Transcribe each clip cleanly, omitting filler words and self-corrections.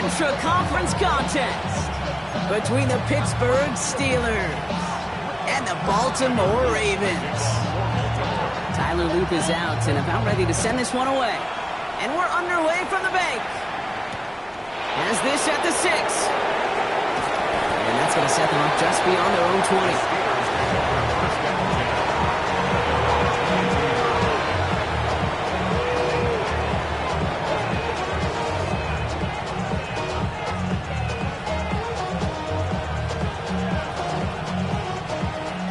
intra-conference contest between the Pittsburgh Steelers and the Baltimore Ravens. Tyler Loop is out and about ready to send this one away. And we're underway from the bank. As this at the 6. And that's going to set them up just beyond their own 20.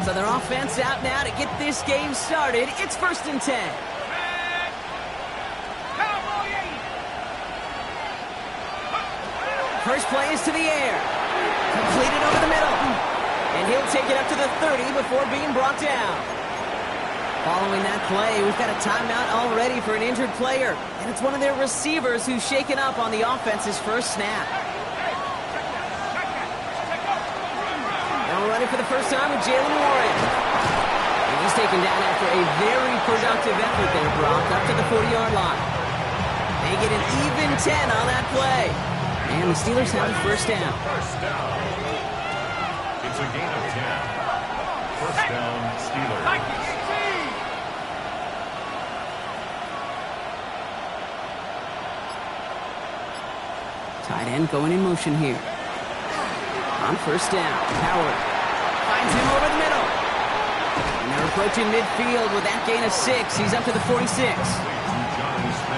So their offense out now to get this game started. It's 1st and 10. First play is to the air. Completed over the middle. And he'll take it up to the 30 before being brought down. Following that play, we've got a timeout already for an injured player. And it's one of their receivers who's shaken up on the offense's first snap. Now running for the first time with Jalen Warren. And he's taken down after a very productive effort there, Brock, up to the 40-yard line. They get an even 10 on that play. And the Steelers have a first down. First down. It's a gain of 10. First down, Steelers. Tight end going in motion here. On first down, Howard finds him over the middle. And they're approaching midfield with that gain of 6. He's up to the 46.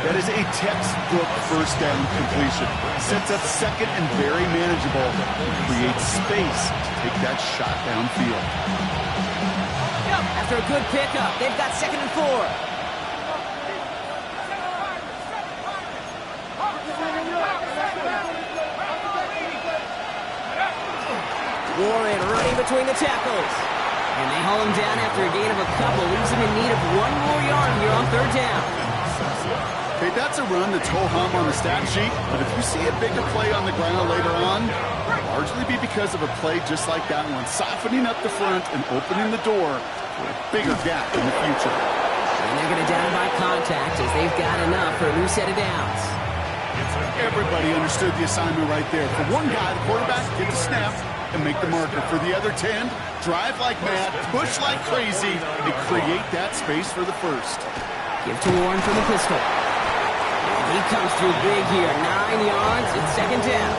That is a textbook first down completion. Sets up second and very manageable. Creates space to take that shot downfield. After a good pickup, they've got 2nd and 4. Warren running between the tackles. And they haul him down after a gain of a couple. Leaves him in need of 1 more yard here on 3rd down. Okay, that's a run that's ho-hum on the stat sheet, but if you see a bigger play on the ground later on, it'll largely be because of a play just like that one, softening up the front and opening the door for a bigger gap in the future. And they're going to down by contact as they've got enough for a new set of downs. Everybody understood the assignment right there. For one guy, the quarterback, get the snap and make the marker. For the other 10, drive like mad, push like crazy, and create that space for the first. Give to Warren for the pistol. He comes through big here. 9 yards and 2nd down.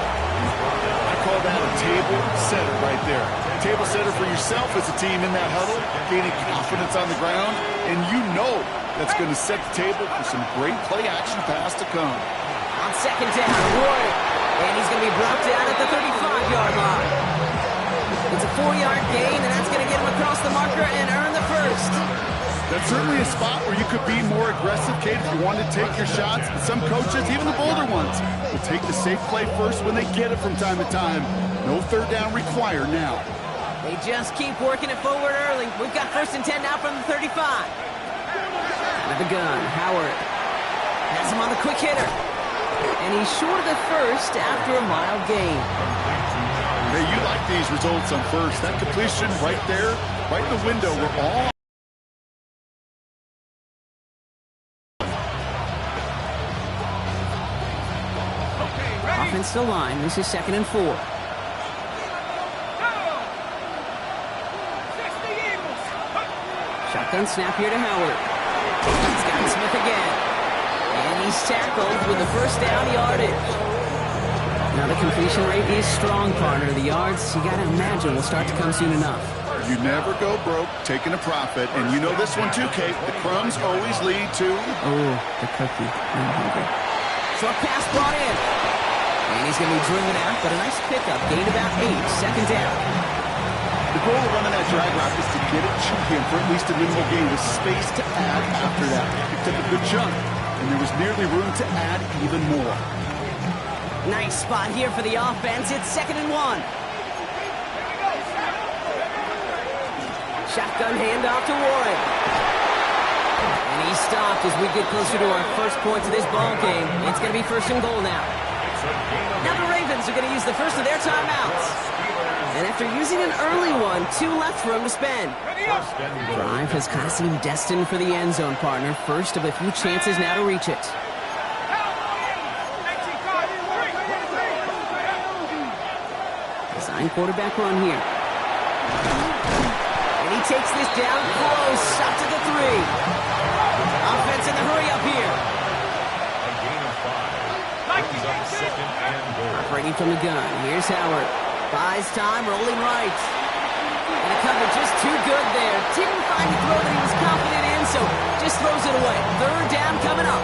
I call that a table setter right there. Table setter for yourself as a team in that huddle, gaining confidence on the ground, and you know that's going to set the table for some great play action pass to come. On 2nd down, Warren. And he's going to be brought down at the 35-yard line. It's a 4-yard gain, and that's going to get him across the marker and earn the first. That's certainly a spot where you could be more aggressive, Kate, if you want to take your shots. But some coaches, even the bolder ones, will take the safe play first when they get it from time to time. No 3rd down required now. They just keep working it forward early. We've got 1st and 10 now from the 35. With the gun, Howard has him on the quick hitter. And he's short of the first after a mild gain. Hey, you like these results on first. That completion right there, right in the window, we're all offensive line. This is 2nd and 4. Shotgun snap here to Howard. He's got Smith again. And he's tackled with the first down yardage. Now the completion rate is strong, partner. The yards, you got to imagine, will start to come soon enough. You never go broke taking a profit. And you know this one too, Kate. The crumbs always lead to... Oh, the cookie. I'm hungry. Short pass brought in. And he's going to be driven out, but a nice pickup. Gained about 8, 2nd down. The goal of running that drag route is to get it to him for at least a minimal gain with space to add after that. He took a good chunk, and there was nearly room to add even more. Nice spot here for the offense. It's 2nd and 1. Shotgun handoff to Warren. And he stopped as we get closer to our first points of this ball game. It's going to be 1st and goal now. Now the Ravens are going to use the first of their timeouts. And after using an early one, 2 left for him to spend. Drive has kind of seemed destined for the end zone, partner. First of a few chances now to reach it. Fine quarterback run here. And he takes this down close, up to the 3. Offense in the hurry up here. A gain of 5. Brings up second and goal. Operating from the gun. Here's Howard. Buys time, rolling right. And a cover just too good there. Didn't find the throw that he was confident in, so just throws it away. Third down coming up.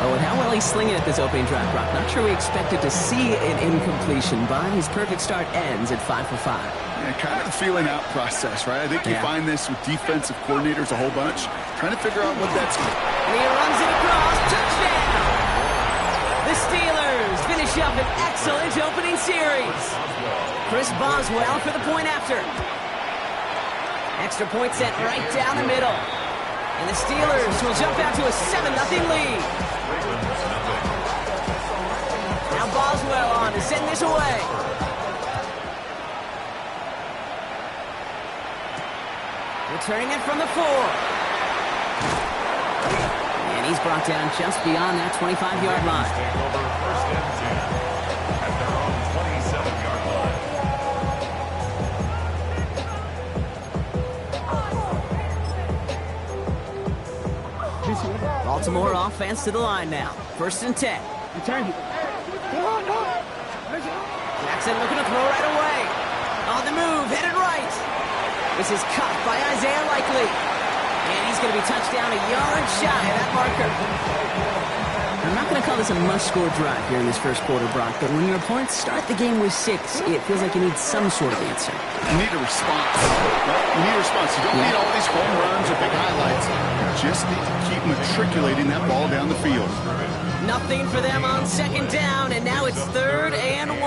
Oh, and how well he's slinging at this opening drive, Brock. Not sure we expected to see an incompletion, but his perfect start ends at 5 for 5. Yeah, kind of a feeling out process, right? I think you find this with defensive coordinators a whole bunch, trying to figure out what that's... And he runs it across. Touchdown! The Steelers finish up an excellent opening series. Chris Boswell for the point after. Extra point set right down the middle. And the Steelers will jump out to a 7-0 lead. Now Boswell on to send this away. Returning it from the 4. And he's brought down just beyond that 25-yard line. Take over first and 10 at their own 27-yard line. Baltimore offense to the line now. First and 10. Jackson looking to throw right away. On the move, headed right. This is caught by Isaiah Likely. And he's going to be touched down a yard shy of that marker. I'm not going to call this a must-score drive here in this first quarter, Brock, but when your opponents start the game with 6, it feels like you need some sort of answer. You need a response. You need a response. You don't need all these home runs or big highlights. You just need to keep matriculating that ball down the field. Nothing for them on second down, and now it's 3rd and 1.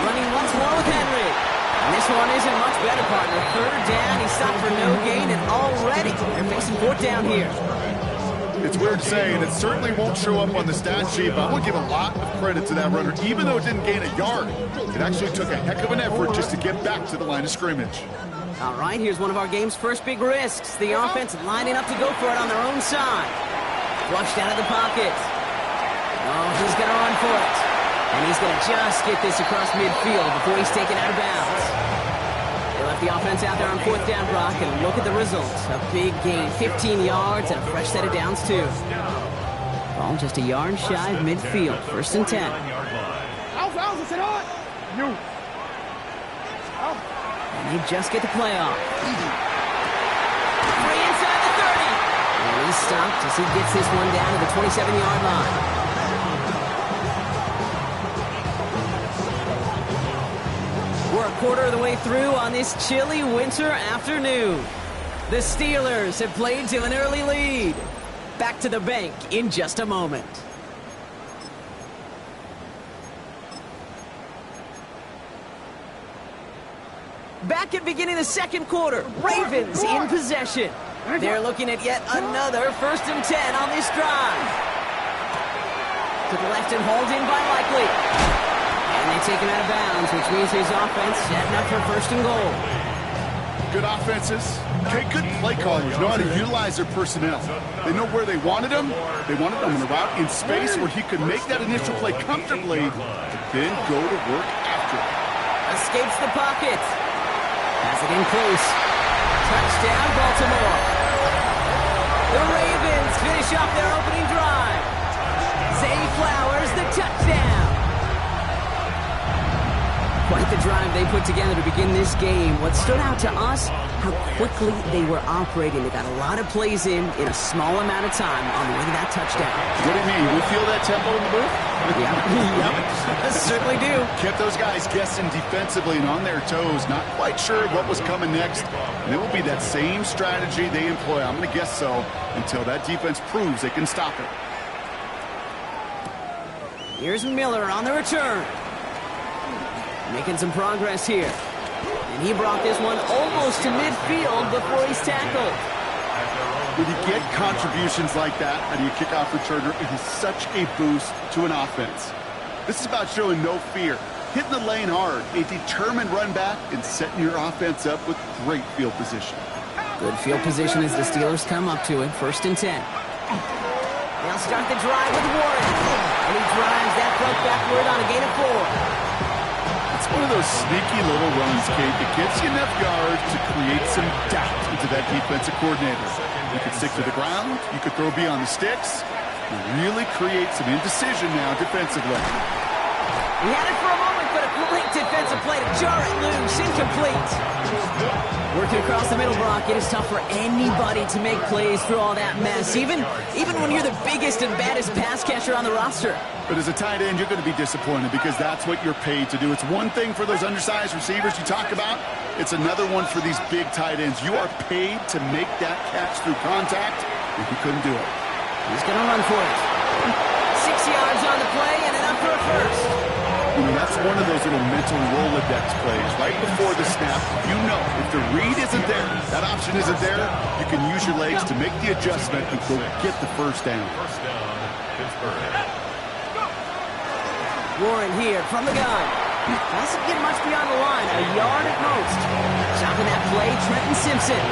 Running once more with Henry. And this one isn't much better, partner. 3rd down, he stopped for no gain, and already they're facing 4th down here. It's weird to say, and it certainly won't show up on the stat sheet, but I will give a lot of credit to that runner. Even though it didn't gain a yard, it actually took a heck of an effort just to get back to the line of scrimmage. All right, here's one of our game's first big risks. The offense lining up to go for it on their own side. Flushed out of the pocket. Oh, he's going to run for it. And he's going to just get this across midfield before he's taken out of bounds. They left the offense out there on 4th down, Brock, and look at the results. A big gain, 15 yards, and a fresh set of downs, too. Ball just a yard shy of midfield, 1st and 10. And they just get the play off. Free inside the 30. And he's stopped as he gets this one down to the 27-yard line. We're a quarter of the way through on this chilly winter afternoon. The Steelers have played to an early lead. Back to the bank in just a moment. Back at beginning the second quarter, Ravens in possession. They're looking at yet another 1st and 10 on this drive. To the left and hauled in by Likely. And they take him out of bounds, which means his offense setting up for 1st and goal. Good offenses. Okay, good play callers know how to utilize their personnel. They know where they wanted him. They wanted him in a route in space where he could make that initial play comfortably, but then go to work after it. Escapes the pocket. Has it in close. Touchdown, Baltimore. The Ravens finish off their opening drive. Zay Flowers, the touchdown. Quite the drive they put together to begin this game. What stood out to us, how quickly they were operating. They got a lot of plays in a small amount of time on the way to that touchdown. What do you mean? You feel that tempo in the booth? Yeah. Yep. I certainly do. Kept those guys guessing defensively and on their toes, not quite sure what was coming next. And it will be that same strategy they employ, I'm going to guess so, until that defense proves they can stop it. Here's Miller on the return. Making some progress here. And he brought this one almost to midfield before he's tackled. When you get contributions like that out of your kickoff returner, it is such a boost to an offense. This is about showing no fear, hitting the lane hard, a determined run back, and setting your offense up with great field position. Good field position as the Steelers come up to it. 1st and 10. They'll start the drive with Warren. And he drives that front backward on a gain of 4. It's one of those sneaky little runs, Kate, that gets you enough yards to create some doubt into that defensive coordinator. You could stick to the ground, you could throw beyond the sticks, and really create some indecision now defensively. He had it for a moment, but a great defensive play to jar it loose, incomplete. Working across the middle, Brock, it is tough for anybody to make plays through all that mess, even when you're the biggest and baddest pass catcher on the roster. But as a tight end, you're going to be disappointed because that's what you're paid to do. It's one thing for those undersized receivers you talk about. It's another one for these big tight ends. You are paid to make that catch through contact, and he couldn't do it. He's going to run for it. 6 yards on the play and enough for a first. I mean, that's one of those little mental Rolodex plays. Right before the snap, you know if the read isn't there, that option isn't there, you can use your legs to make the adjustment and go get the first down. First down, Pittsburgh. Warren here from the gun. Doesn't get much beyond the line, a yard at most. Stopping that play, Trenton Simpson.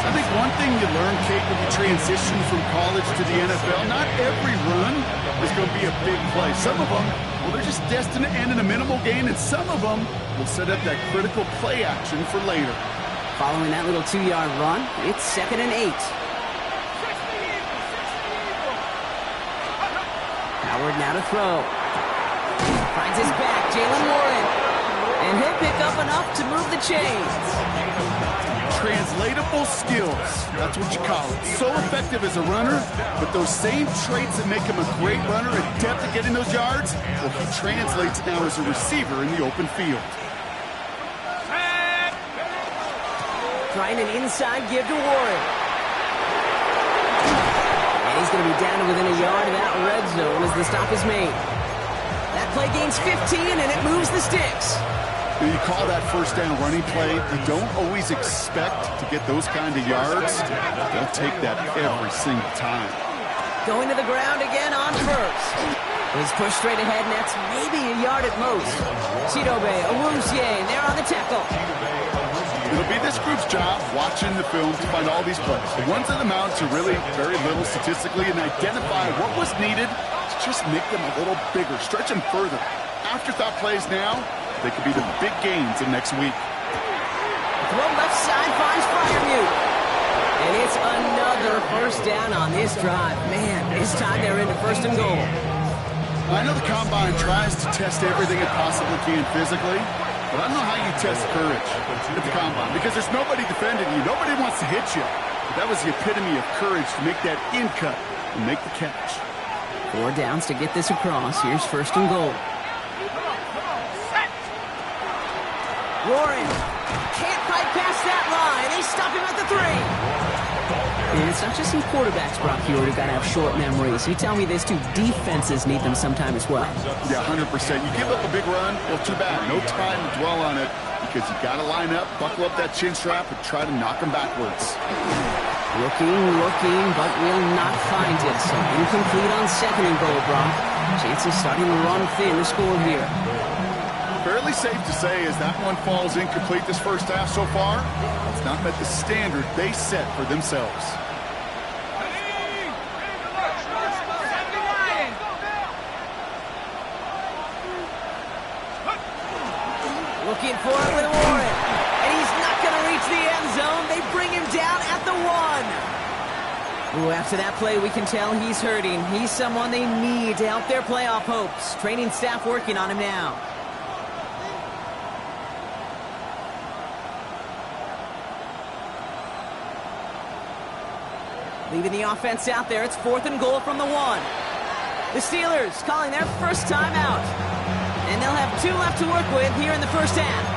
I think one thing you learn, Kate, when you transition from college to the NFL, not every run is going to be a big play. Some of them, well, they're just destined to end in a minimal gain, and some of them will set up that critical play action for later. Following that little 2-yard run, it's 2nd and 8. Howard now to throw. Finds his back, Jalen Warren. And he'll pick up enough to move the chains. Translatable skills, that's what you call it. So effective as a runner, but those same traits that make him a great runner, adept at getting those yards, well, he translates now as a receiver in the open field. Trying an inside give to Warren. And he's going to be down to within a yard of that red zone as the stop is made. That play gains 15, and it moves the sticks. You call that first down running play. You don't always expect to get those kind of yards. They'll take that every single time. Going to the ground again on first. He's pushed straight ahead, and that's maybe a yard at most. Chidobe, Awuzie, and they're on the tackle. It'll be this group's job watching the film to find all these plays. The ones that amount to really very little statistically and identify what was needed to just make them a little bigger, stretch them further. Afterthought plays now, they could be the big gains in next week. Throw left side finds Freiermuth. And it's another first down on this drive. Man, this time they're into 1st and goal. I know the Combine tries to test everything it possibly can physically, but I don't know how you test courage at the Combine because there's nobody defending you. Nobody wants to hit you. But that was the epitome of courage to make that in cut and make the catch. 4 downs to get this across. Here's 1st and goal. Warren can't fight past that line. They stop him at the 3. And it's not just some quarterbacks, Brock, you already got to have short memories. You tell me this too. Defenses need them sometime as well. Yeah, 100%. You give up a big run, well, too bad. No time to dwell on it because you got to line up, buckle up that chin strap, and try to knock them backwards. Looking, but will not find it. So incomplete on 2nd and goal, Brock. Chances starting to run thin to score here. Fairly safe to say as that one falls incomplete this first half so far, it's not met the standard they set for themselves. Looking for it with Warren. And he's not going to reach the end zone. They bring him down at the 1. Ooh, after that play, we can tell he's hurting. He's someone they need to help their playoff hopes. Training staff working on him now. Leaving the offense out there. It's 4th and goal from the 1. The Steelers calling their first time out. And they'll have 2 left to work with here in the first half.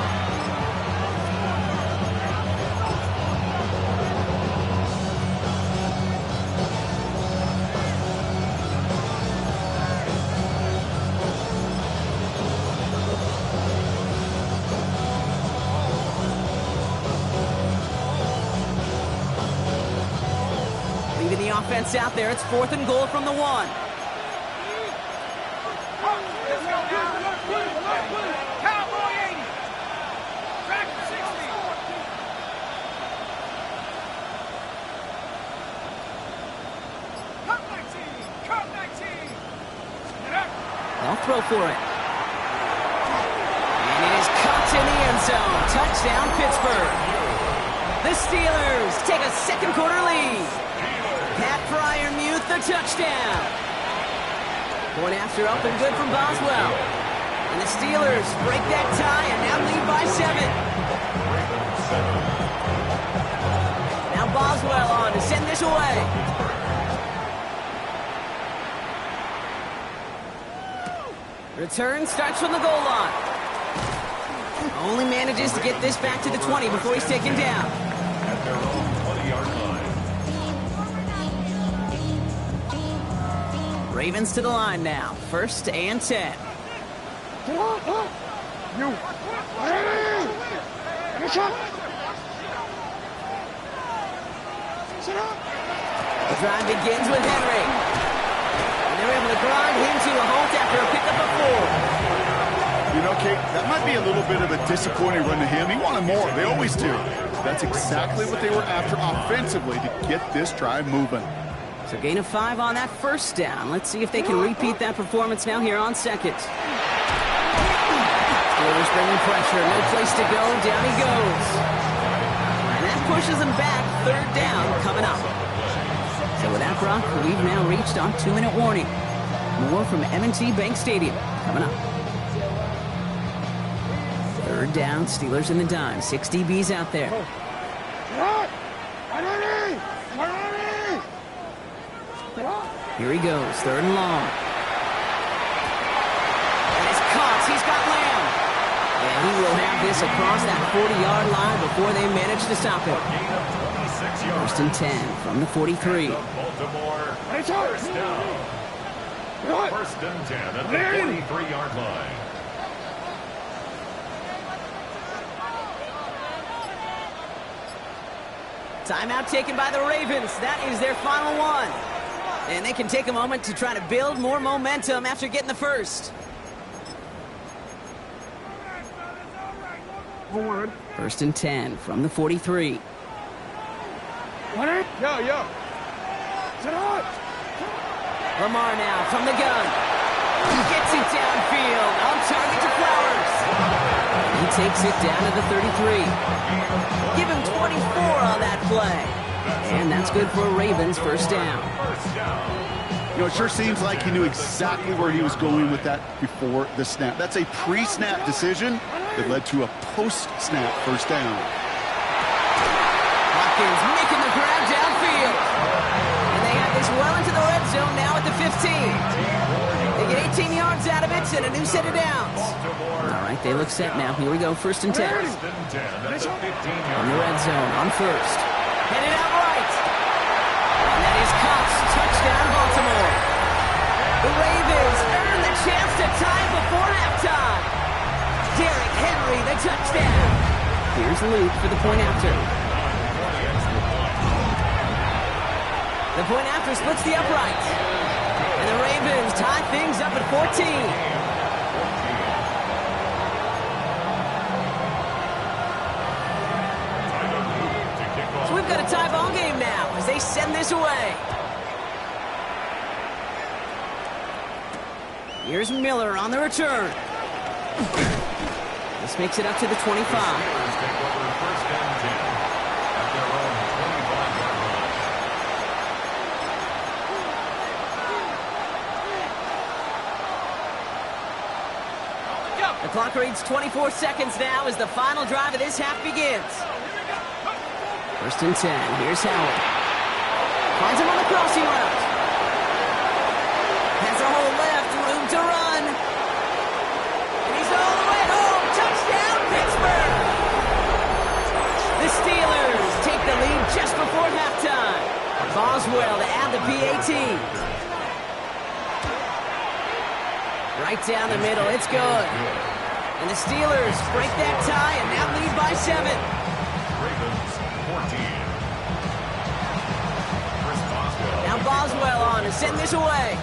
Leaving the offense out there. It's 4th and goal from the 1. They'll throw for it. And it is caught in the end zone. Touchdown, Pittsburgh. The Steelers take a second quarter lead. Pat Fryermuth, the touchdown. Point after up and good from Boswell. And the Steelers break that tie and now lead by 7. Now Boswell on to send this away. Return starts from the goal line. Only manages to get this back to the 20 before he's taken down. At their own 20-yard line. Ravens to the line now. 1st and 10. The drive begins with Henry. And they're able to grind him to a halt after a pickup of 4. You know, Kate, that might be a little bit of a disappointing run to him. He wanted more. They always do. That's exactly what they were after offensively to get this drive moving. So gain of 5 on that 1st down. Let's see if they can repeat that performance now here on 2nd. Steelers bringing pressure. No place to go. Down he goes. And that pushes him back. 3rd down coming up. So with that, Brock, we've now reached our 2-minute warning. More from M&T Bank Stadium coming up. 3rd down, Steelers in the dime. 6 DBs out there. Here he goes, 3rd and long. And it's caught. He's got Lamb. And he will have this across that 40-yard line before they manage to stop him. 1st and 10 from the 43. Baltimore, first down. 1st and 10 at the 43-yard line. Timeout taken by the Ravens. That is their final one. And they can take a moment to try to build more momentum after getting the first. 1st and 10 from the 43. Lamar now from the gun. Gets it downfield. On target to Flowers. He takes it down to the 33. Give him 24 on that play. And that's good for a Ravens 1st down. You know, it sure seems like he knew exactly where he was going with that before the snap. That's a pre-snap decision that led to a post-snap 1st down. Hopkins making the grab downfield. And they have this well into the red zone now at the 15. They get 18 yards out of it and a new set of downs. All right, they look set now. Here we go, 1st and 10. From the red zone on 1st. Headed out right. And that is Cox. Touchdown, Baltimore. The Ravens earn the chance to tie before halftime. Derrick Henry, the touchdown. Here's Luke for the point after. The point after splits the upright. And the Ravens tie things up at 14. So we've got a tie ball game now as they send this away. Here's Miller on the return. This makes it up to the 25. The clock reads 24 seconds now as the final drive of this half begins. 1st and 10. Here's Howard. Finds him on the crossing route. Has a hole left. Room to run. And he's all the way home. Touchdown, Pittsburgh. The Steelers take the lead just before halftime. Boswell to add the PAT. Right down the middle. It's good. And the Steelers break that tie and now lead by 7. Ravens 14. Now Boswell on to send this away.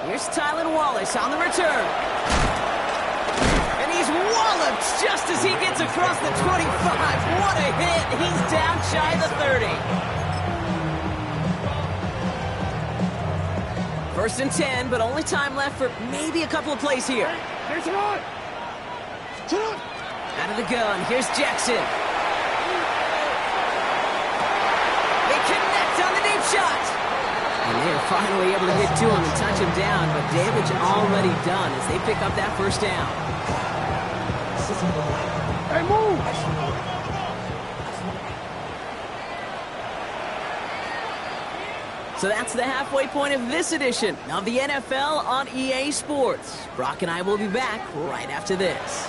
Here's Tylan Wallace on the return. And he's walloped just as he gets across the 25. What a hit. He's down shy of the 30. First and 10, but only time left for maybe a couple of plays here. Out of the gun, here's Jackson. They connect on the deep shot. And they are finally able to hit two on and touch him down, but damage already done as they pick up that first down. Hey, move! So that's the halfway point of this edition of the NFL on EA Sports. Brock and I will be back right after this.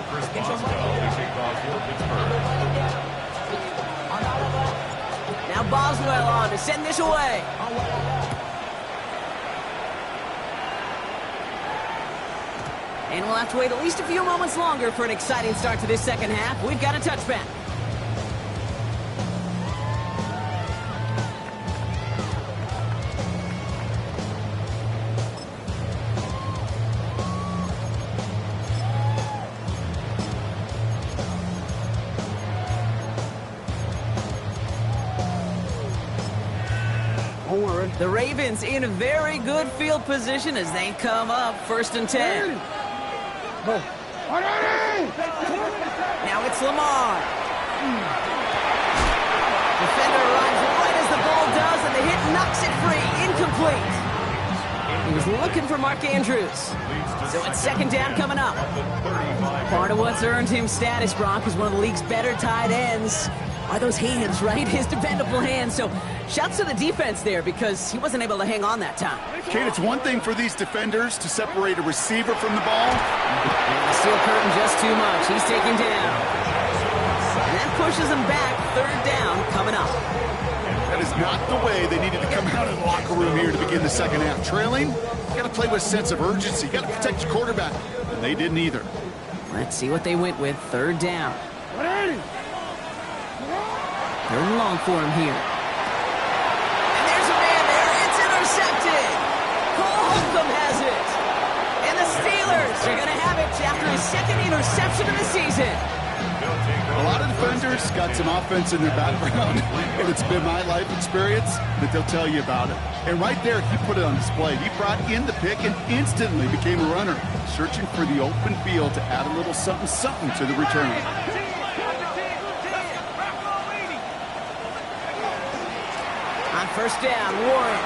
Chris Boswell to kick off for Pittsburgh. Now Boswell on to send this away. And we'll have to wait at least a few moments longer for an exciting start to this second half. We've got a touchback. Don't worry. The Ravens in a very good field position as they come up first and 10. Go. Now it's Lamar. Defender arrives right as the ball does, and the hit knocks it free. Incomplete. He was looking for Mark Andrews. So it's second down coming up. Part of what's earned him status, Brock, is one of the league's better tight ends. Are those hands, right? His dependable hands. So shouts to the defense there because he wasn't able to hang on that time. Kate, it's one thing for these defenders to separate a receiver from the ball. And the steel curtain just too much. He's taken down. And that pushes him back. Third down coming up. That is not the way they needed to come out of the locker room here to begin the second half. Trailing, you got to play with a sense of urgency. You got to protect your quarterback. And they didn't either. Let's see what they went with. Third down. Third and long for him here. And there's a man there. It's intercepted. Cole Holcomb has it. And the Steelers are going to have it after his second interception of the season. A lot of defenders got some offense in their background, and it's been my life experience that they'll tell you about it. And right there, he put it on display. He brought in the pick and instantly became a runner, searching for the open field to add a little something to the return. On first down, Warren.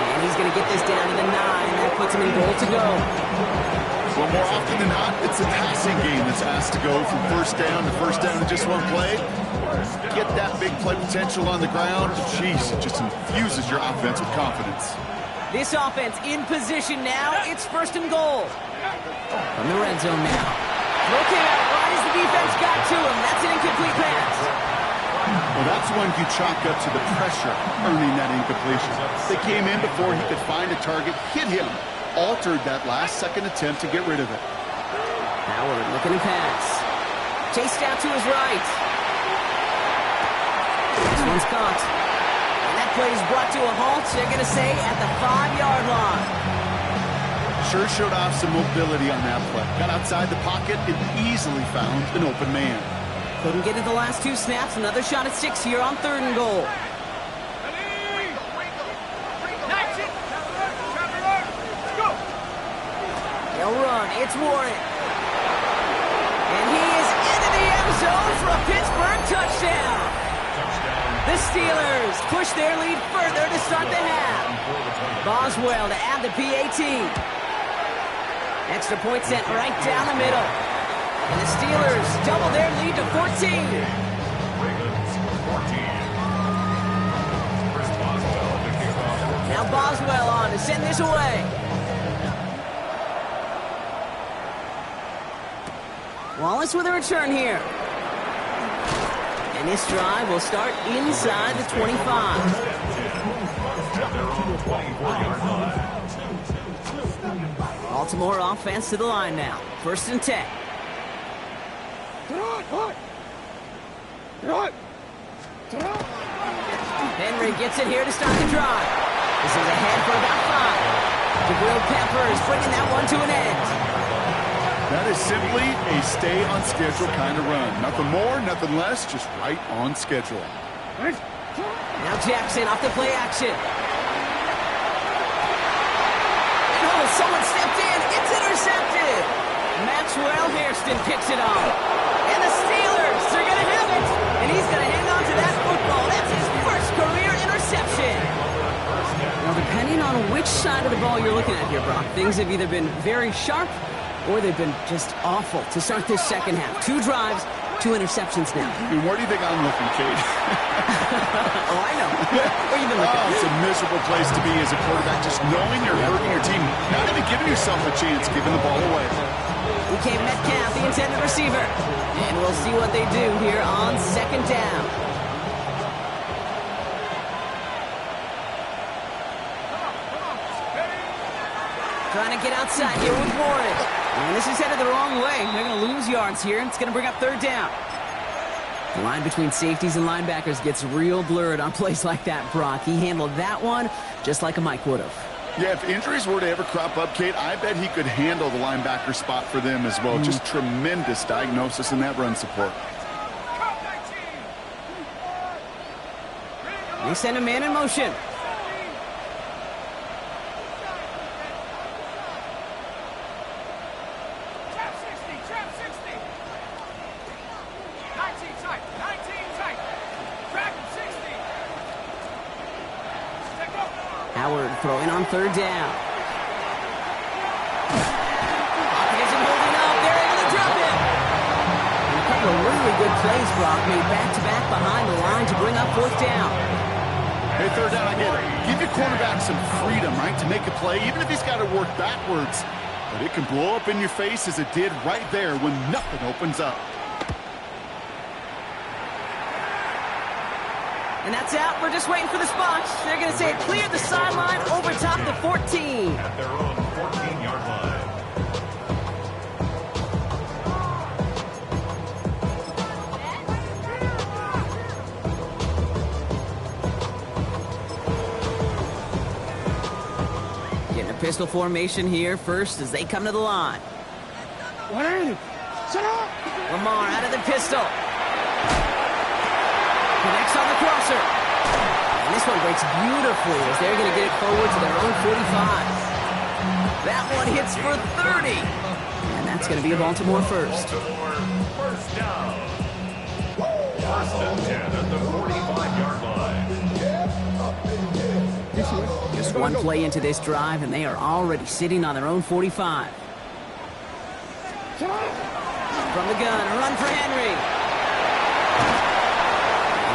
And he's going to get this down to the 9. That puts him in goal to go. Well, more often than not, it's a passing game that's asked to go from first down in just one play. Get that big play potential on the ground. Jeez, it just infuses your offense with confidence. This offense in position now. It's first and goal. From the red zone now. Looking out right as the defense got to him. That's an incomplete pass. Well, that's one you chalk up to the pressure earning that incompletion. They came in before he could find a target, hit him, altered that last-second attempt to get rid of it. Howard looking to pass. Chased out to his right. This one's caught. And that play is brought to a halt, they're going to say, at the 5-yard line. Sure showed off some mobility on that play. Got outside the pocket and easily found an open man. Couldn't get it the last 2 snaps. Another shot at 6 here on third and goal. They'll run. It's Warren. And he is into the end zone for a Pittsburgh touchdown. The Steelers push their lead further to start the half. Boswell to add the PAT. Extra point sent right down the middle. And the Steelers double their lead to 14. Ravens 14. Chris Boswell to kick off. Now Boswell on to send this away. Wallace with a return here. And this drive will start inside the 25. Baltimore offense to the line now. First and 10. Henry gets it here to start the drive. This is ahead for about 5. Jabril Peppers bringing that one to an end. That is simply a stay-on-schedule kind of run. Nothing more, nothing less, just right on schedule. Now Jackson off the play action. Oh, someone stepped in. It's intercepted. Maxwell Hairston picks it off. And the Steelers, they're going to have it. And he's going to hang on to that football. That's his first career interception. Now, depending on which side of the ball you're looking at here, Brock, things have either been very sharp or they've been just awful to start this second half. 2 drives, 2 interceptions now. I mean, where do you think I'm looking, Kate? Oh, I know. Where you been looking? Oh, it's a miserable place to be as a quarterback, just knowing you're hurting your team, not even giving yourself a chance, giving the ball away. DK Metcalf, the intended receiver. And we'll see what they do here on second down. Trying to get outside here with Warren. And this is headed the wrong way. They're going to lose yards here. It's going to bring up third down. The line between safeties and linebackers gets real blurred on plays like that, Brock. He handled that one just like a Mike would have. Yeah, if injuries were to ever crop up, Kate, I bet he could handle the linebacker spot for them as well. Just tremendous diagnosis in that run support. They send a man in motion. Howard throwing on third down. Hopkins holding up. They're able to drop him. And a couple of really good plays, Brock, made back-to-back behind the line to bring up fourth down. Hey, third down, I get it. Give your cornerback some freedom, right, to make a play, even if he's got to work backwards. But it can blow up in your face as it did right there when nothing opens up. And that's out. We're just waiting for the spot. They're going to say it cleared the sideline over top the 14. At their own 14-yard line. Getting a pistol formation here first as they come to the line. Lamar out of the pistol. Connects on the crosser. And this one breaks beautifully as they're going to get it forward to their own 45. That one hits for 30. And that's going to be a Baltimore first. First down. First and 10 at the 45-yard line. Just one play into this drive, and they are already sitting on their own 45. From the gun, a run for Henry.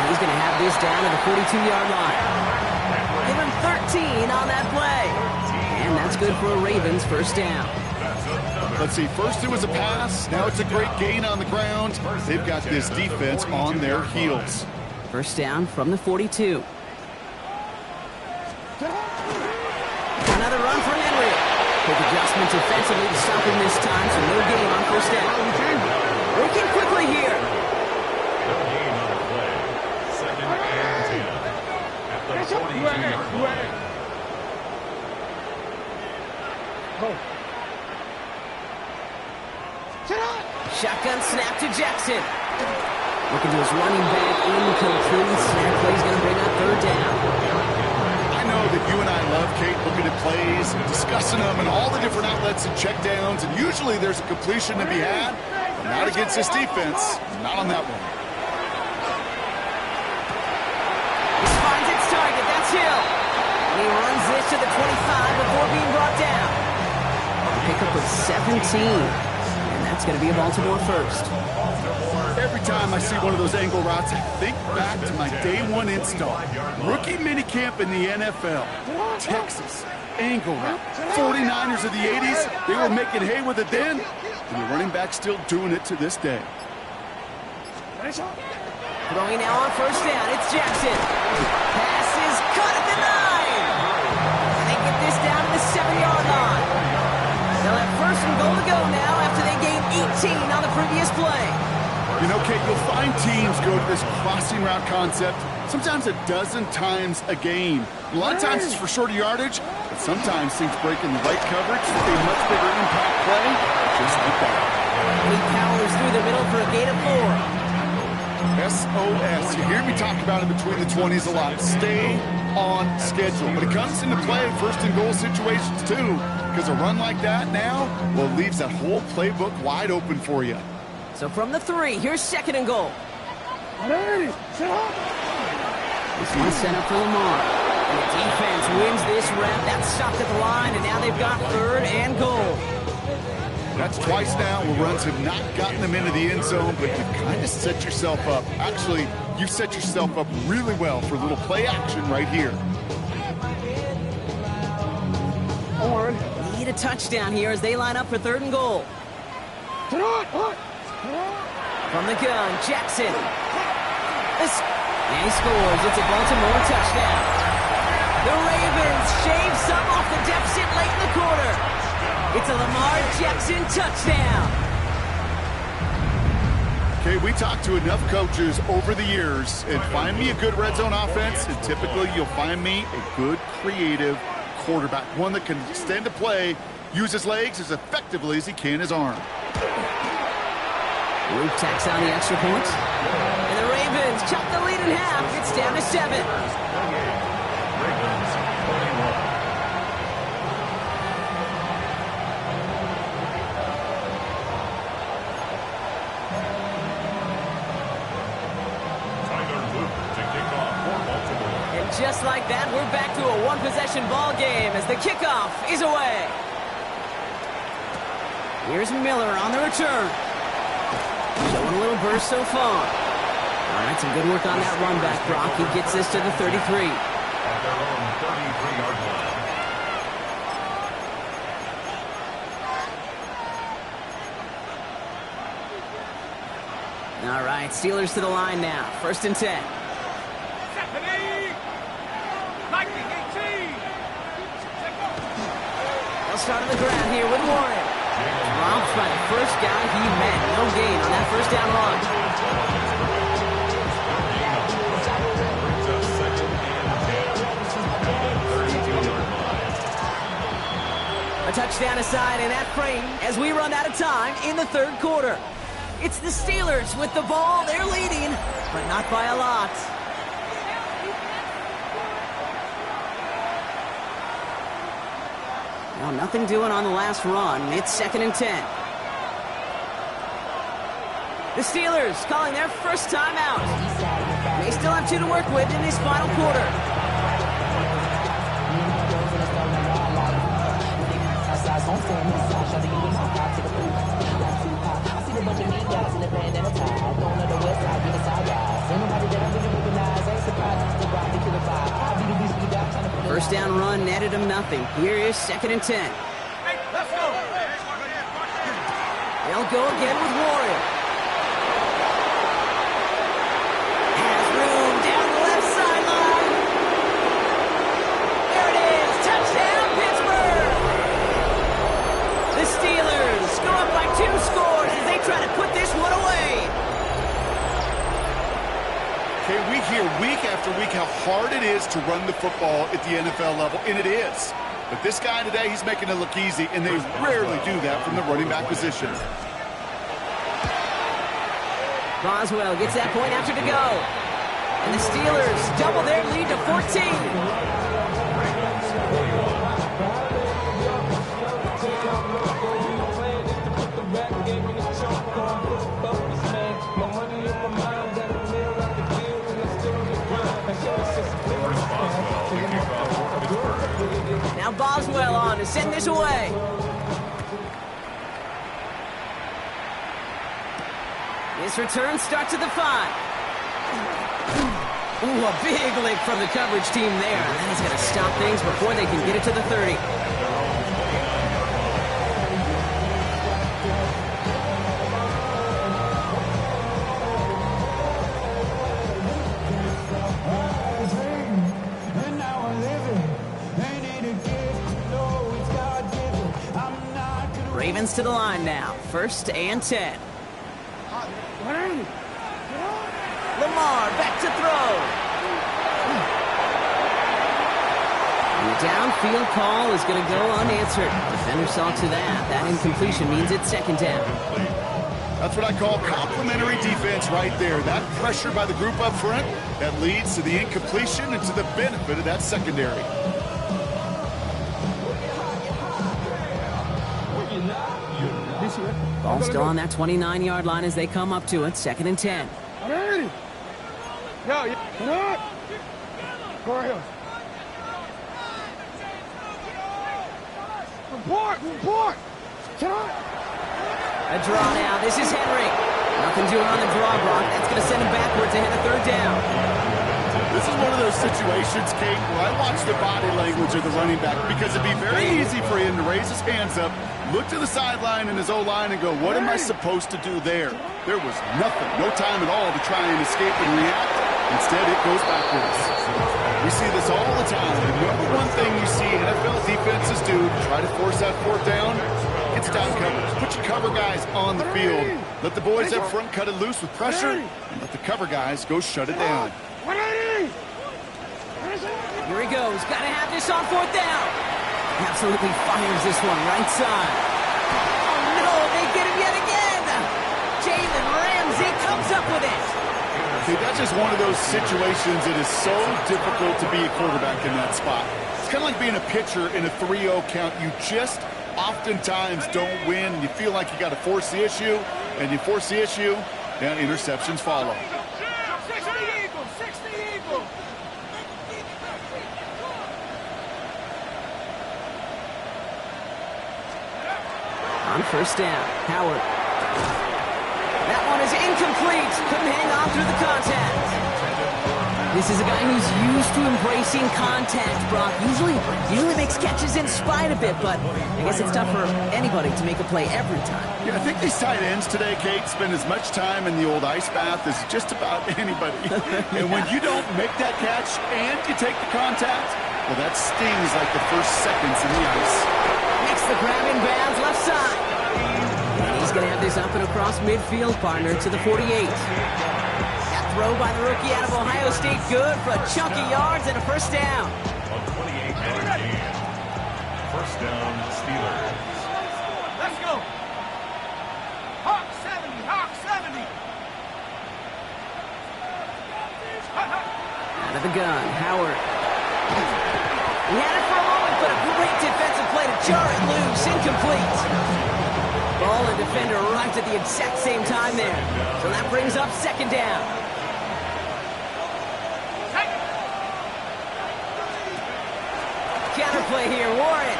He's going to have this down at the 42-yard line. Give him 13 on that play. And that's good for a Ravens first down. Let's see, first it was a pass, now it's a great gain on the ground. They've got this defense on their heels. First down from the 42. Another run for Henry. Quick adjustments offensively to stop him this time, so no gain on first down. Working quickly here. Shotgun snap to Jackson. Looking to his running back, incomplete. Snap play's going to bring up third down. I know that you and I love, Kate, looking at plays and discussing them and all the different outlets and checkdowns, and usually there's a completion to be had, but not against this defense. Not on that one. This finds its target. That's Hill. And he runs this to the 25 before being brought down. A pickup of 17. That's going to be a Baltimore first. Every time I see one of those angle routes, I think back to my day one install. Rookie minicamp in the NFL. Texas, angle route. 49ers of the 80s, they were making hay with it then, and the running back's still doing it to this day. Throwing now on first down, it's Jackson. Pass is cut at the 9. And they get this down to the 7-yard line. They'll have first and goal to go now after they gained 18 on the previous play. You know, Kate, you'll find teams go to this crossing route concept sometimes a dozen times a game. A lot of times it's for shorter yardage, but sometimes things break in the right coverage with a much bigger impact play, just like that. And he powers through the middle for a gain of 4. SOS. You hear me talk about it between the 20s a lot. Stay on schedule. But it comes into play first and goal situations too, because a run like that now, well, leaves that whole playbook wide open for you. So from the 3, here's 2nd and goal. Ready, set up. This one set up for Lamar. And the defense wins this rep. That's stopped at the line, and now they've got 3rd and goal. That's twice now where runs have not gotten them into the end zone, but you've kind of set yourself up. Actually, you've set yourself up really well for a little play action right here. Need a touchdown here as they line up for 3rd and goal. From the gun, Jackson. And he scores. It's a Baltimore touchdown. The Ravens shave some off the deficit late in the quarter. It's a Lamar Jackson touchdown. Okay, we talked to enough coaches over the years, and find me a good red zone offense, and typically you'll find me a good creative quarterback, one that can extend a play, use his legs as effectively as he can his arm. Luke tacks on the extra point. And the Ravens chop the lead in half. It's down to 7. And just like that, we're back to a one-possession ball game as the kickoff is away. Here's Miller on the return. Showing a little burst so far. All right, some good work on that run back, Brock. He gets this to the 33. At their own 33-yard line. All right, Steelers to the line now. 1st and 10. They'll start on the ground here with Warren. Dropped by the first guy he met. No gain on that 1st down run. A touchdown aside in that frame as we run out of time in the 3rd quarter. It's the Steelers with the ball. They're leading, but not by a lot. Well, nothing doing on the last run. It's 2nd and 10. The Steelers calling their first timeout. They still have 2 to work with in this final quarter. First down run netted him nothing. Here is 2nd and 10. Let's go. They'll go again with Warren. Has room down the left sideline. There it is. Touchdown, Pittsburgh. The Steelers go up by 2 scores as they try to put this one away. Okay, we hear week after week how hard it is to run the football at the NFL level, and it is. But this guy today, he's making it look easy, and they rarely do that from the running back position. Boswell gets that point after to go. And the Steelers double their lead to 14. Now Boswell on to send this away. This return starts at the 5. Ooh, a big lick from the coverage team there. That is going to stop things before they can get it to the 30. Ravens to the line now. 1st and 10. Lamar back to throw. And the Downfield call is going to go unanswered. Defender saw to that. That incompletion means it's second down. That's what I call complimentary defense right there. That pressure by the group up front, that leads to the incompletion and to the benefit of that secondary. Ball still on that 29-yard line as they come up to it. 2nd and 10. Report! A draw now. This is Henry. Nothing doing on the draw, Brock. That's going to send him backwards ahead of 3rd down. This is one of those situations, Kate, where I watch the body language of the running back because it'd be very easy for him to raise his hands up, look to the sideline and his O-line and go, what am I supposed to do there? There was nothing, no time at all to try and escape and react. Instead, it goes backwards. We see this all the time. The number one thing you see NFL defenses do to try to force that 4th down, it's down coverage. Put your cover guys on the field. Let the boys up front cut it loose with pressure, and let the cover guys go shut it down. Here he goes. Got to have this on 4th down. Absolutely fires this one right side. Oh, no, they get him yet again. Jalen Ramsey comes up with it. See, that's just one of those situations that is so difficult to be a quarterback in that spot. It's kind of like being a pitcher in a 3-0 count. You just oftentimes don't win. You feel like you got to force the issue, and you force the issue, and interceptions follow. 60 Eagles! On 1st down, Howard. That one is incomplete. Couldn't hang on through the contact. This is a guy who's used to embracing contact, Brock. Usually makes catches in spite of it, but I guess it's tough for anybody to make a play every time. Yeah, I think these tight ends today, Kate, spend as much time in the old ice bath as just about anybody. And when you don't make that catch and you take the contact, well, that stings like the first seconds in the ice. Makes the grab in bounds left side. And he's going to have this up and across midfield, partner, to the 48. That throw by the rookie out of Ohio State, good for a chunk of yards and a 1st down. A 28-yard gain. 1st down, Steelers. Let's go! Hawk 70! Out of the gun, Howard. He had it for a moment, but a great defensive play to jar it loose. Incomplete. Ball and defender arrived at the exact same time there. So that brings up 2nd down. Counterplay here, Warren.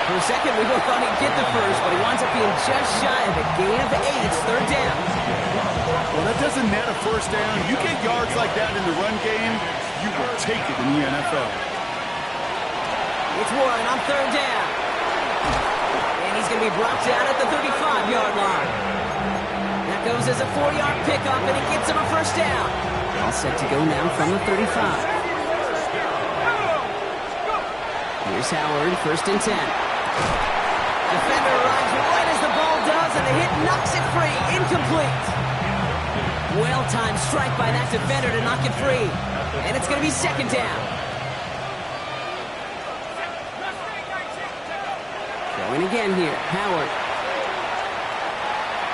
For a second, we both thought he'd get the first, but he winds up being just shy of a gain of 8. It's 3rd down. Well, that doesn't net a 1st down. You get yards like that in the run game, you will take it in the NFL. It's Warren on 3rd down. And he's going to be brought down at the 35-yard line. That goes as a 4-yard pickup, and it gets him a 1st down. All set to go now from the 35. Here's Howard, 1st and 10. Defender arrives right as the ball does, and the hit knocks it free. Incomplete. Well-timed strike by that defender to knock it free. And it's going to be 2nd down. Throwing again here, Howard.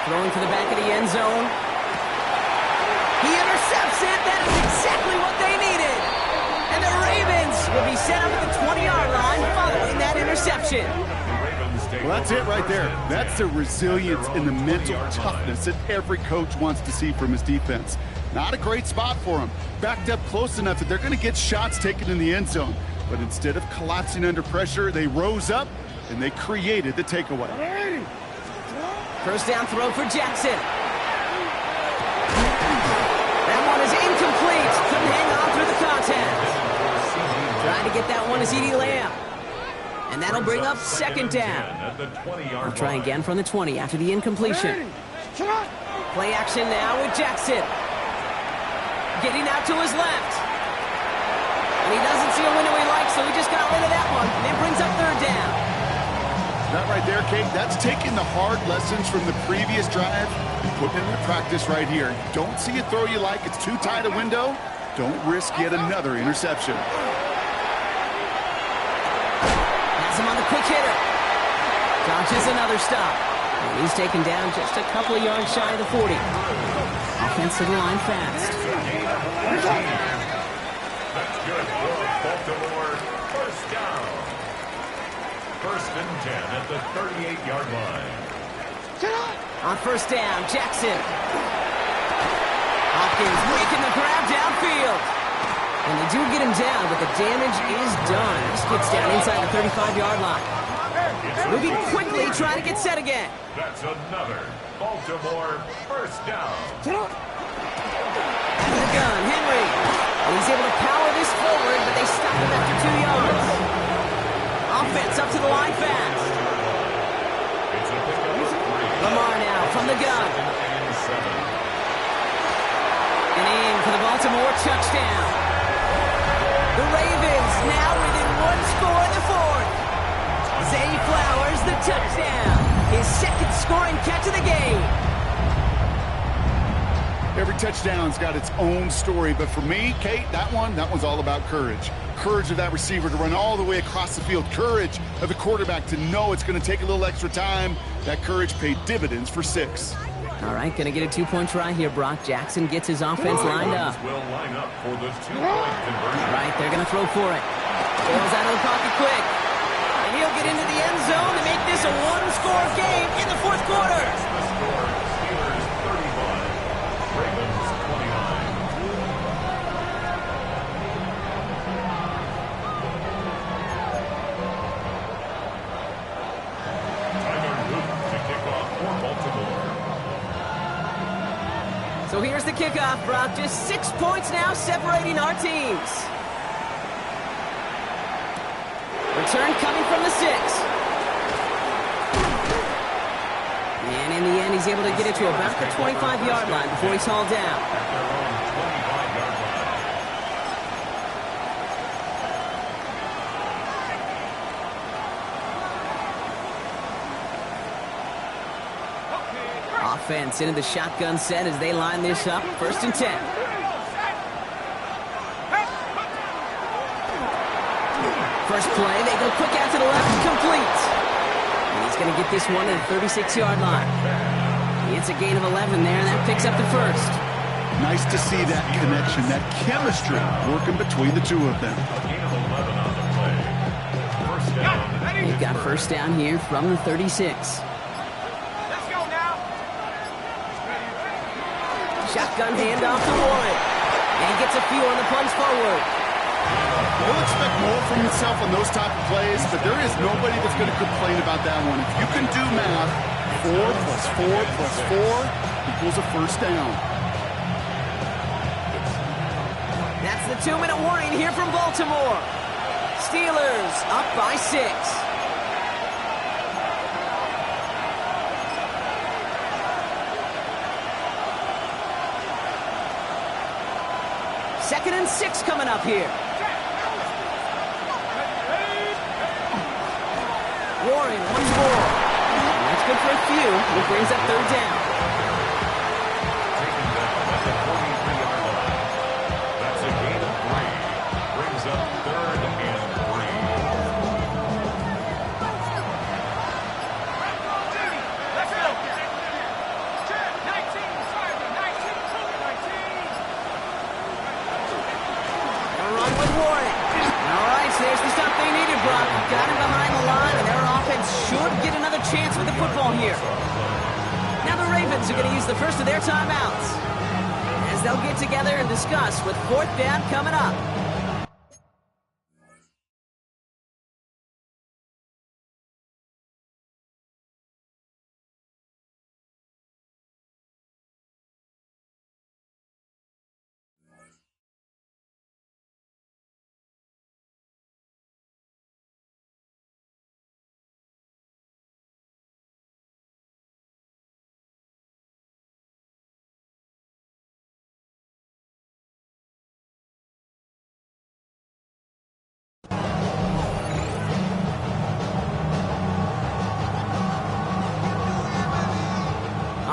Throwing to the back of the end zone. He intercepts it. That is exactly what they needed. And the Ravens will be set up at the 20-yard line following that interception. Well, that's it right there. That's the resilience and the mental toughness that every coach wants to see from his defense. Not a great spot for him. Backed up close enough that they're going to get shots taken in the end zone. But instead of collapsing under pressure, they rose up and they created the takeaway. 1st down throw for Jackson. That one is incomplete. Couldn't hang on through the contact. Trying to get that one is CeeDee Lamb. And that'll bring up 2nd down. I'll try again from the 20 after the incompletion. Play action now with Jackson. Getting out to his left. And he doesn't see a window he likes, so he just got rid of that one. And it brings up 3rd down. That right there, Kate, that's taking the hard lessons from the previous drive and putting it into practice right here. Don't see a throw you like, it's too tight a window. Don't risk yet another interception. quick hitter. Dodges another stop. And he's taken down just a couple of yards shy of the 40. Offense to the line fast. That's good for Baltimore. First down. First and 10 at the 38-yard line. On first down, Jackson. Hopkins making the grab downfield. And they do get him down, but the damage is done. This gets down inside the 35-yard line. Moving quickly, trying to get set again. That's another Baltimore first down. Out of the gun, Henry. And he's able to power this forward, but they stop him after 2 yards. Offense up to the line fast. Lamar now from the gun. And in for the Baltimore touchdown. The Ravens now within one score in the fourth. Zay Flowers, the touchdown. His second scoring catch of the game. Every touchdown's got its own story, but for me, Kate, that one's all about courage. Courage of that receiver to run all the way across the field. Courage of the quarterback to know it's going to take a little extra time. That courage paid dividends for 6. All right, going to get a 2-point try here. Brock Jackson gets his offense lined up. Will line up for the 2-point conversion. Right, they're going to throw for it. Goes out of the pocket quick. And he'll get into the end zone to make this a one-score game in the fourth quarter. The score, Steelers 35, Ravens 29. So here's the kickoff, Brock. Just 6 points now separating our teams. Return coming from the 6. And in the end, he's able to get it to about the 25-yard line before he's hauled down. At their own 25-yard line. Offense into the shotgun set as they line this up. First and 10. First play, they go quick out to the left, complete. And he's going to get this one at the 36-yard line. It's a gain of 11 there, and that picks up the first. Nice to see that connection, that chemistry working between the two of them. A gain of 11 on the play. First down. You've got first down here from the 36. Let's go now. Shotgun handoff to Warren. And he gets a few on the punch forward. He'll expect more from himself on those type of plays, but there is nobody that's going to complain about that one. If you can do math, 4 plus 4 plus 4 equals a first down. That's the 2-minute warning here from Baltimore. Steelers up by 6. Second and 6 coming up here. Warren once more. And that's good for a few. It brings up third down. Taken down at the 43-yard line. That's a gain of 3. Brings up third and 3. Let's go. 19, sorry, 19. A run with Warren. All right, so there's the stuff they needed, Brock. Got him behind the line, and their offense should get another chance with the football here. Now the Ravens are going to use the first of their timeouts as they'll get together and discuss with fourth down coming up.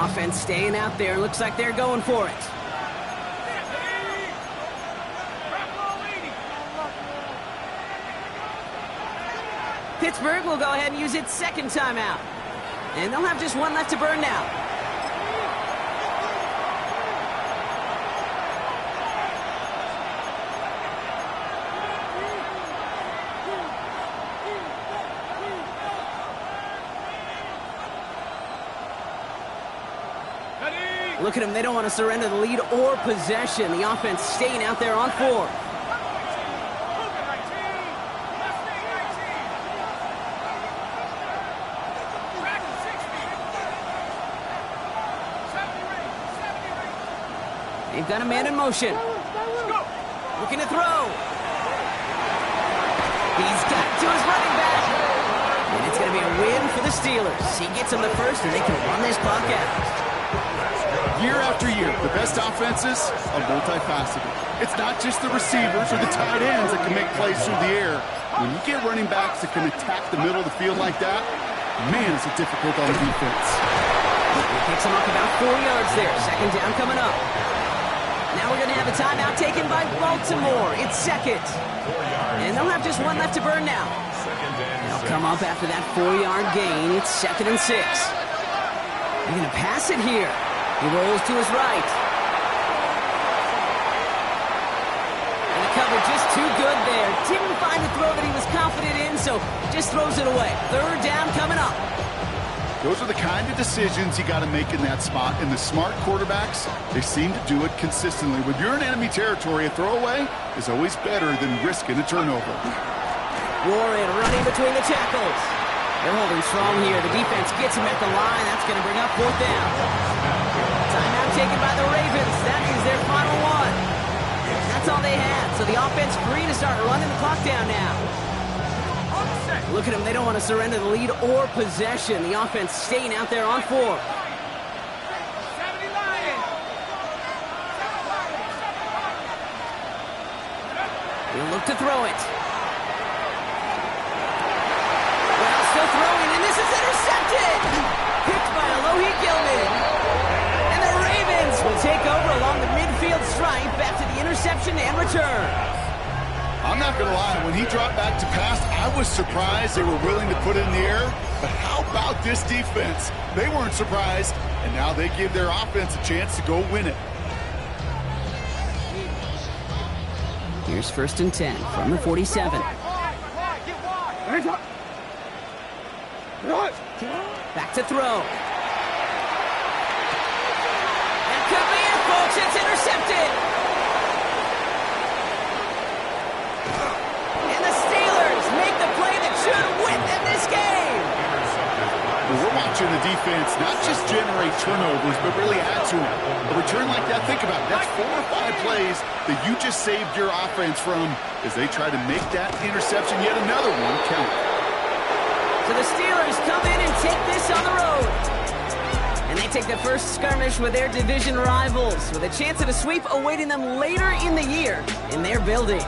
Offense staying out there. Looks like they're going for it. Pittsburgh will go ahead and use its second timeout. And they'll have just one left to burn now. Look at them. They don't want to surrender the lead or possession. The offense staying out there on 4. They've got a man in motion. Looking to throw. He's got to his running back. And it's going to be a win for the Steelers. He gets them the first, and they can run this clock out. Year after year, the best offenses are multifaceted. It's not just the receivers or the tight ends that can make plays through the air. When you get running backs that can attack the middle of the field like that, man, is it difficult on defense. He picks him up about 4 yards there. Second down coming up. Now we're going to have a timeout taken by Baltimore. It's second. And they'll have just one left to burn now. They'll come up after that 4-yard gain. It's 2nd and 6. They're going to pass it here. He rolls to his right. And the cover just too good there. Didn't find the throw that he was confident in, so just throws it away. 3rd down coming up. Those are the kind of decisions you got to make in that spot. And the smart quarterbacks, they seem to do it consistently. When you're in enemy territory, a throwaway is always better than risking a turnover. Warren running between the tackles. They're holding strong here. The defense gets him at the line. That's going to bring up 4th down. Timeout taken by the Ravens. That is their final one. That's all they had. So the offense free to start running the clock down now. Look at them. They don't want to surrender the lead or possession. The offense staying out there on 4. He'll look to throw it. Well, still throwing, and this is intercepted. Picked by Alohi Gilman. And the Ravens will take over along the midfield stripe after the interception and return. I'm not going to lie, when he dropped back to pass, I was surprised they were willing to put it in the air. But how about this defense? They weren't surprised, and now they give their offense a chance to go win it. Here's 1st and 10 from the 47. Back to throw. That could be it, folks. It's intercepted. And the Steelers make the play that should win them this game. Well, we're watching the defense not just generate turnovers, but really add to them. A return like that, think about it. That's 4 or 5 plays that you just saved your offense from as they try to make that interception, yet another one, count. So the Steelers come in and take this on the road. And they take the first skirmish with their division rivals with a chance at a sweep awaiting them later in the year in their building.